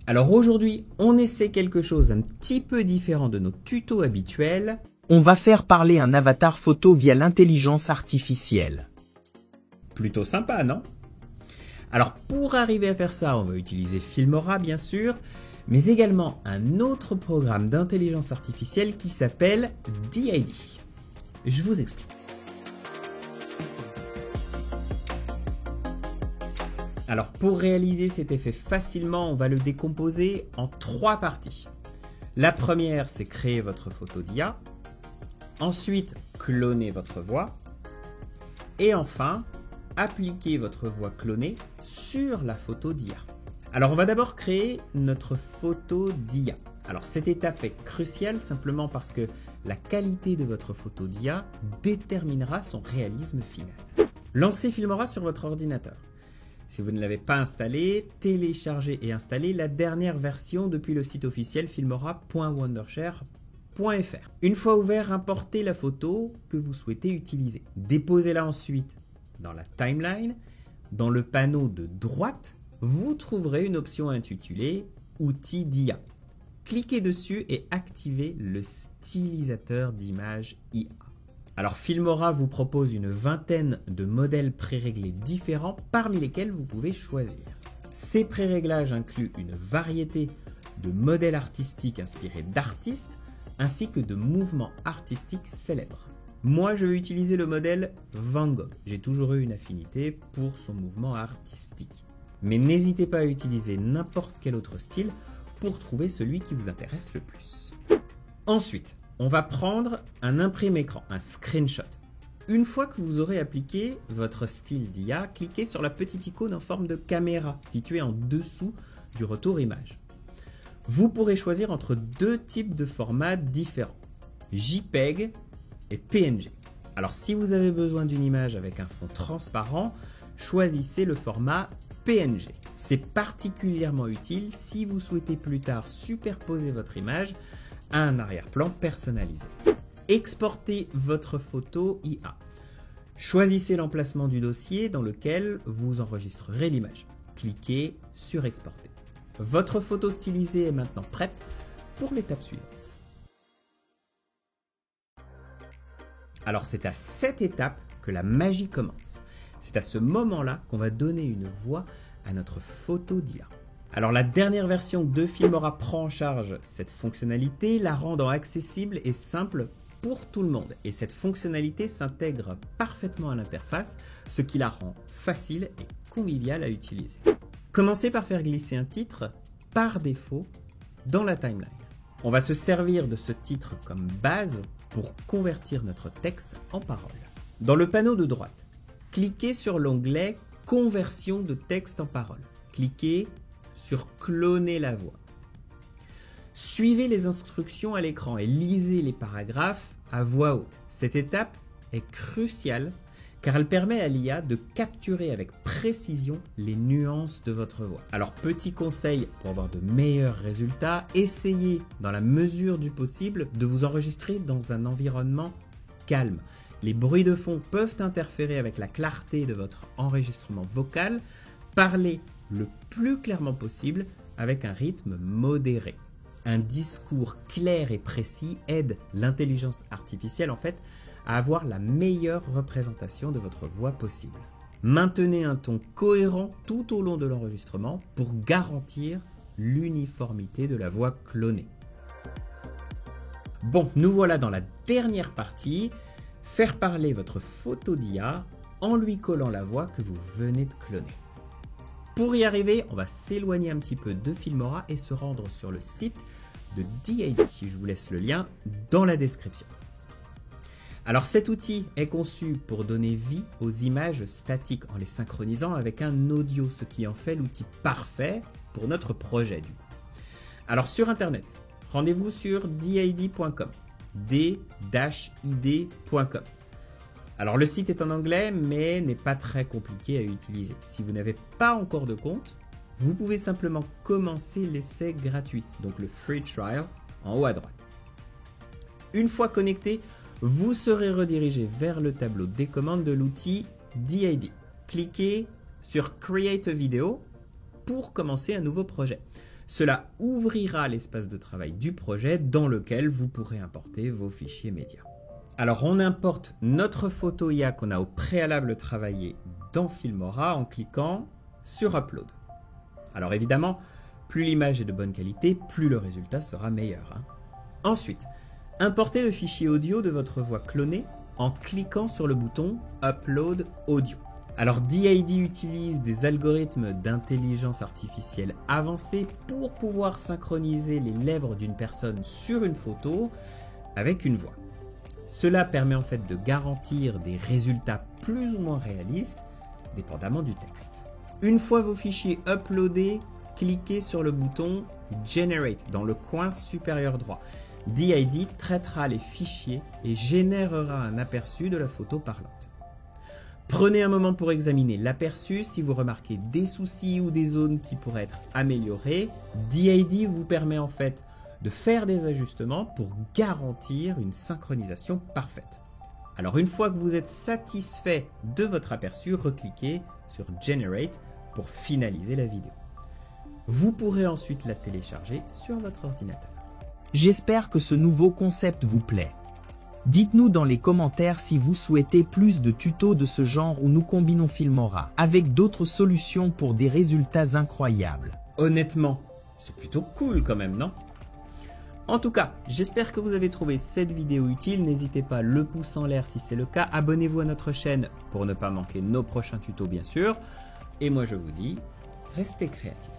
Alors aujourd'hui, on essaie quelque chose un petit peu différent de nos tutos habituels. On va faire parler un avatar photo via l'intelligence artificielle. Plutôt sympa, non? Alors pour arriver à faire ça, on va utiliser Filmora bien sûr, mais également un autre programme d'intelligence artificielle qui s'appelle DID. Je vous explique. Alors pour réaliser cet effet facilement, on va le décomposer en 3 parties. La première, c'est créer votre photo d'IA. Ensuite, cloner votre voix. Et enfin, appliquer votre voix clonée sur la photo d'IA. Alors on va d'abord créer notre photo d'IA. Alors cette étape est cruciale simplement parce que la qualité de votre photo d'IA déterminera son réalisme final. Lancez Filmora sur votre ordinateur. Si vous ne l'avez pas installé, téléchargez et installez la dernière version depuis le site officiel filmora.wondershare.fr. Une fois ouvert, importez la photo que vous souhaitez utiliser. Déposez-la ensuite dans la timeline. Dans le panneau de droite, vous trouverez une option intitulée « Outils d'IA ». Cliquez dessus et activez le stylisateur d'image IA. Alors Filmora vous propose une vingtaine de modèles préréglés différents parmi lesquels vous pouvez choisir. Ces préréglages incluent une variété de modèles artistiques inspirés d'artistes ainsi que de mouvements artistiques célèbres. Moi je vais utiliser le modèle Van Gogh. J'ai toujours eu une affinité pour son mouvement artistique. Mais n'hésitez pas à utiliser n'importe quel autre style pour trouver celui qui vous intéresse le plus. Ensuite, on va prendre un imprime-écran, un screenshot. Une fois que vous aurez appliqué votre style d'IA, cliquez sur la petite icône en forme de caméra située en dessous du retour image. Vous pourrez choisir entre 2 types de formats différents, JPEG et PNG. Alors si vous avez besoin d'une image avec un fond transparent, choisissez le format PNG. C'est particulièrement utile si vous souhaitez plus tard superposer votre image à un arrière-plan personnalisé. Exportez votre photo IA. Choisissez l'emplacement du dossier dans lequel vous enregistrerez l'image. Cliquez sur Exporter. Votre photo stylisée est maintenant prête pour l'étape suivante. Alors c'est à cette étape que la magie commence. C'est à ce moment-là qu'on va donner une voix à notre photo d'IA. Alors la dernière version de Filmora prend en charge cette fonctionnalité, la rendant accessible et simple pour tout le monde. Et cette fonctionnalité s'intègre parfaitement à l'interface, ce qui la rend facile et conviviale à utiliser. Commencez par faire glisser un titre par défaut dans la timeline. On va se servir de ce titre comme base pour convertir notre texte en paroles. Dans le panneau de droite, cliquez sur l'onglet « Conversion de texte en paroles ». Cliquez sur « Cloner la voix ». Suivez les instructions à l'écran et lisez les paragraphes à voix haute. Cette étape est cruciale car elle permet à l'IA de capturer avec précision les nuances de votre voix. Alors petit conseil pour avoir de meilleurs résultats, essayez dans la mesure du possible de vous enregistrer dans un environnement calme. Les bruits de fond peuvent interférer avec la clarté de votre enregistrement vocal. Parlez le plus clairement possible avec un rythme modéré. Un discours clair et précis aide l'intelligence artificielle en fait à avoir la meilleure représentation de votre voix possible. Maintenez un ton cohérent tout au long de l'enregistrement pour garantir l'uniformité de la voix clonée. Bon, nous voilà dans la dernière partie, faire parler votre photo d'IA en lui collant la voix que vous venez de cloner. Pour y arriver, on va s'éloigner un petit peu de Filmora et se rendre sur le site de DID. Je vous laisse le lien dans la description. Alors cet outil est conçu pour donner vie aux images statiques en les synchronisant avec un audio, ce qui en fait l'outil parfait pour notre projet du coup. Alors sur internet, rendez-vous sur did.com, d-id.com. Alors le site est en anglais mais n'est pas très compliqué à utiliser. Si vous n'avez pas encore de compte, vous pouvez simplement commencer l'essai gratuit, donc le free trial en haut à droite. Une fois connecté, vous serez redirigé vers le tableau des commandes de l'outil DID. Cliquez sur Create a Video pour commencer un nouveau projet. Cela ouvrira l'espace de travail du projet dans lequel vous pourrez importer vos fichiers médias. Alors on importe notre photo IA qu'on a au préalable travaillé dans Filmora en cliquant sur Upload. Alors évidemment, plus l'image est de bonne qualité, plus le résultat sera meilleur. Ensuite, importez le fichier audio de votre voix clonée en cliquant sur le bouton Upload Audio. Alors DID utilise des algorithmes d'intelligence artificielle avancés pour pouvoir synchroniser les lèvres d'une personne sur une photo avec une voix. Cela permet en fait de garantir des résultats plus ou moins réalistes, dépendamment du texte. Une fois vos fichiers uploadés, cliquez sur le bouton Generate dans le coin supérieur droit. DID traitera les fichiers et générera un aperçu de la photo parlante. Prenez un moment pour examiner l'aperçu. Si vous remarquez des soucis ou des zones qui pourraient être améliorées, DID vous permet en fait de faire des ajustements pour garantir une synchronisation parfaite. Alors une fois que vous êtes satisfait de votre aperçu, recliquez sur Generate pour finaliser la vidéo. Vous pourrez ensuite la télécharger sur votre ordinateur. J'espère que ce nouveau concept vous plaît. Dites-nous dans les commentaires si vous souhaitez plus de tutos de ce genre où nous combinons Filmora avec d'autres solutions pour des résultats incroyables. Honnêtement, c'est plutôt cool quand même, non ? En tout cas, j'espère que vous avez trouvé cette vidéo utile. N'hésitez pas, le pouce en l'air si c'est le cas. Abonnez-vous à notre chaîne pour ne pas manquer nos prochains tutos bien sûr. Et moi je vous dis, restez créatifs.